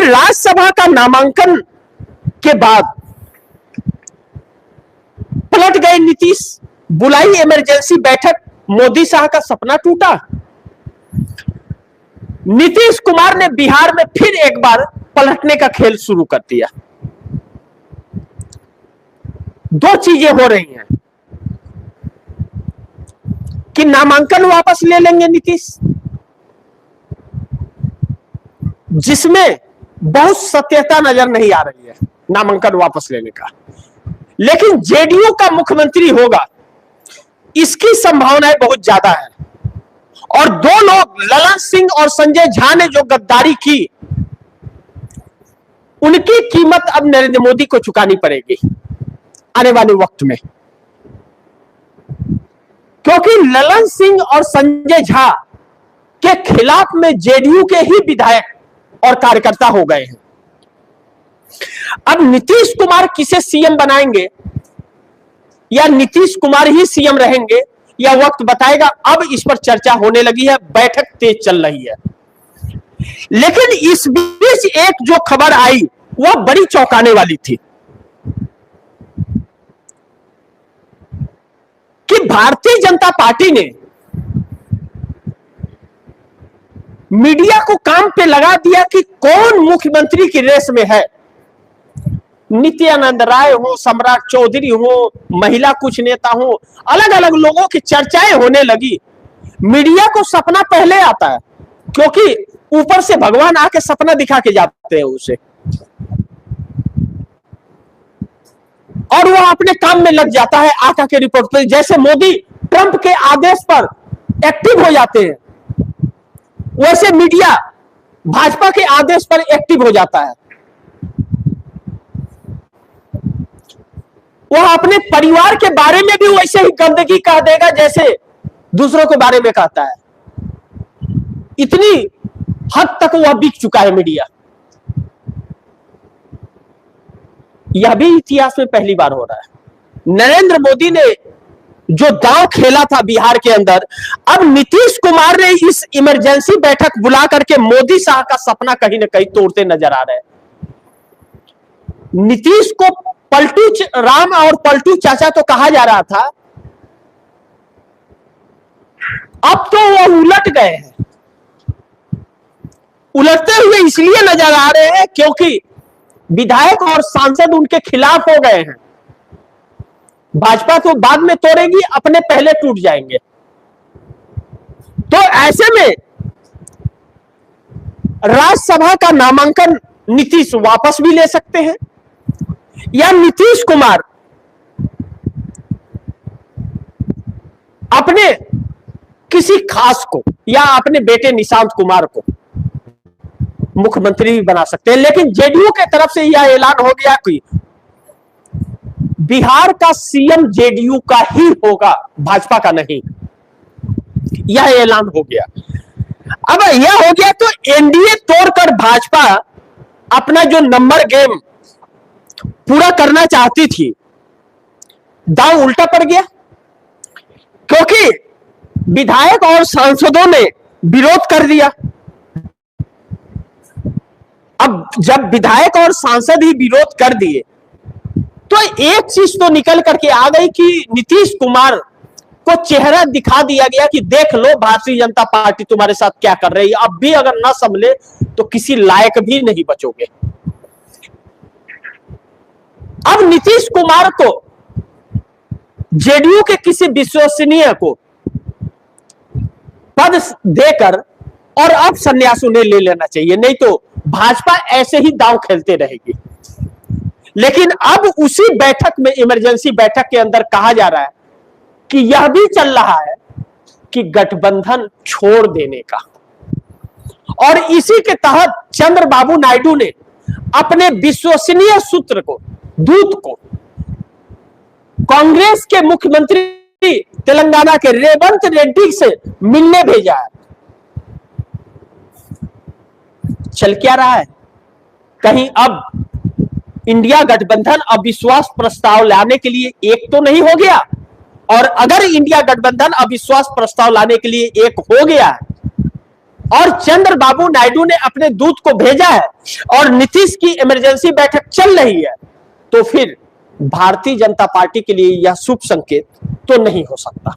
राज्यसभा का नामांकन के बाद पलट गए नीतीश, बुलाई इमरजेंसी बैठक, मोदी शाह का सपना टूटा। नीतीश कुमार ने बिहार में फिर एक बार पलटने का खेल शुरू कर दिया। दो चीजें हो रही हैं कि नामांकन वापस ले लेंगे नीतीश, जिसमें बहुत सत्यता नजर नहीं आ रही है नामांकन वापस लेने का, लेकिन जेडीयू का मुख्यमंत्री होगा इसकी संभावनाएं बहुत ज्यादा है। और दो लोग ललन सिंह और संजय झा ने जो गद्दारी की, उनकी कीमत अब नरेंद्र मोदी को चुकानी पड़ेगी आने वाले वक्त में, क्योंकि ललन सिंह और संजय झा के खिलाफ में जेडीयू के ही विधायक और कार्यकर्ता हो गए हैं। अब नीतीश कुमार किसे सीएम बनाएंगे या नीतीश कुमार ही सीएम रहेंगे, यह वक्त बताएगा। अब इस पर चर्चा होने लगी है, बैठक तेज चल रही है। लेकिन इस बीच एक जो खबर आई वह बड़ी चौंकाने वाली थी कि भारतीय जनता पार्टी ने मीडिया को काम पे लगा दिया कि कौन मुख्यमंत्री की रेस में है। नित्यानंद राय हो, सम्राट चौधरी हो, महिला कुछ नेता हो, अलग अलग लोगों की चर्चाएं होने लगी। मीडिया को सपना पहले आता है, क्योंकि ऊपर से भगवान आके सपना दिखा के जाते हैं उसे, और वह अपने काम में लग जाता है आका के रिपोर्ट पर। जैसे मोदी ट्रंप के आदेश पर एक्टिव हो जाते हैं, वैसे मीडिया भाजपा के आदेश पर एक्टिव हो जाता है। वह अपने परिवार के बारे में भी वैसे ही गंदगी कह देगा जैसे दूसरों के बारे में कहता है। इतनी हद तक वह बिक चुका है मीडिया। यह भी इतिहास में पहली बार हो रहा है। नरेंद्र मोदी ने जो दांव खेला था बिहार के अंदर, अब नीतीश कुमार ने इस इमरजेंसी बैठक बुला करके मोदी शाह का सपना कहीं ना कहीं तोड़ते नजर आ रहे हैं। नीतीश को पलटू राम और पलटू चाचा तो कहा जा रहा था, अब तो वो उलट गए हैं। उलटते हुए इसलिए नजर आ रहे हैं क्योंकि विधायक और सांसद उनके खिलाफ हो गए हैं। भाजपा तो बाद में तोड़ेगी, अपने पहले टूट जाएंगे। तो ऐसे में राज्यसभा का नामांकन नीतीश वापस भी ले सकते हैं, या नीतीश कुमार अपने किसी खास को या अपने बेटे निशांत कुमार को मुख्यमंत्री भी बना सकते हैं। लेकिन जेडीयू के तरफ से यह ऐलान हो गया कि बिहार का सीएम जेडीयू का ही होगा, भाजपा का नहीं। यह ऐलान हो गया। अब यह हो गया तो एनडीए तोड़कर भाजपा अपना जो नंबर गेम पूरा करना चाहती थी, दांव उल्टा पड़ गया, क्योंकि विधायक और सांसदों ने विरोध कर दिया। अब जब विधायक और सांसद ही विरोध कर दिए तो एक चीज तो निकल करके आ गई कि नीतीश कुमार को चेहरा दिखा दिया गया कि देख लो भारतीय जनता पार्टी तुम्हारे साथ क्या कर रही है। अब भी अगर ना संभले तो किसी लायक भी नहीं बचोगे। अब नीतीश कुमार को जेडीयू के किसी विश्वसनीय को पद देकर और अब संन्यास उन्हें ले लेना चाहिए, नहीं तो भाजपा ऐसे ही दांव खेलते रहेगी। लेकिन अब उसी बैठक में, इमरजेंसी बैठक के अंदर कहा जा रहा है कि यह भी चल रहा है कि गठबंधन छोड़ देने का, और इसी के तहत चंद्रबाबू नायडू ने अपने विश्वसनीय सूत्र को, दूत को कांग्रेस के मुख्यमंत्री तेलंगाना के रेवंत रेड्डी से मिलने भेजा है। चल क्या रहा है? कहीं अब इंडिया गठबंधन अविश्वास प्रस्ताव लाने के लिए एक तो नहीं हो गया, और अगर इंडिया गठबंधन अविश्वास प्रस्ताव लाने के लिए एक हो गया और चंद्रबाबू नायडू ने अपने दूत को भेजा है और नीतीश की इमरजेंसी बैठक चल रही है, तो फिर भारतीय जनता पार्टी के लिए यह शुभ संकेत तो नहीं हो सकता।